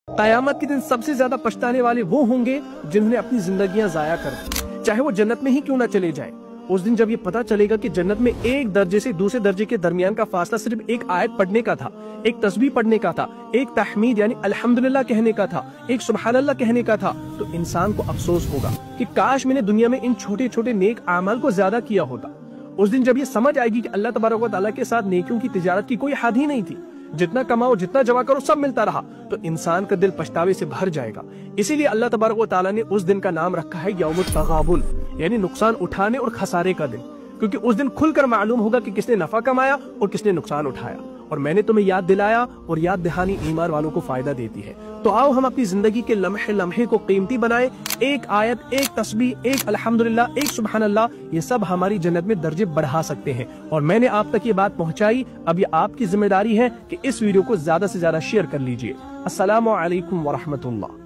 क़यामत के दिन सबसे ज्यादा पछताने वाले वो होंगे जिन्होंने अपनी जिंदगियां जाया कर दी, चाहे वो जन्नत में ही क्यों ना चले जाए। उस दिन जब ये पता चलेगा कि जन्नत में एक दर्जे से दूसरे दर्जे के दरमियान का फासला सिर्फ एक आयत पढ़ने का था, एक तस्बीह पढ़ने का था, एक तहमीद यानी अल्हम्दुलिल्लाह कहने का था, एक सुबहानल्लाह कहने का था, तो इंसान को अफसोस होगा कि काश मैंने दुनिया में इन छोटे छोटे नेक आमाल को ज्यादा किया होता। उस दिन जब ये समझ आएगी कि अल्लाह तबारक व तआला के साथ नेकियों की तिजारत की कोई हद ही नहीं थी, जितना कमाओ जितना जमा करो सब मिलता रहा, तो इंसान का दिल पछतावे से भर जाएगा। इसीलिए अल्लाह तबारक व तआला ने उस दिन का नाम रखा है यौमुत तगाबुन, यानी नुकसान उठाने और खसारे का दिन, क्योंकि उस दिन खुलकर मालूम होगा कि किसने नफा कमाया और किसने नुकसान उठाया। और मैंने तुम्हें याद दिलाया, और याद दहानी ईमान वालों को फायदा देती है। तो आओ हम अपनी जिंदगी के लम्हे लम्हे को कीमती बनाएं। एक आयत, एक तस्बीह, एक अल्हम्दुलिल्लाह, एक सुबहानल्लाह, ये सब हमारी जन्नत में दर्जे बढ़ा सकते हैं। और मैंने आप तक ये बात पहुंचाई, अब ये आपकी जिम्मेदारी है कि इस वीडियो को ज्यादा से ज्यादा शेयर कर लीजिए। अस्सलामु अलैकुम व रहमतुल्लाह।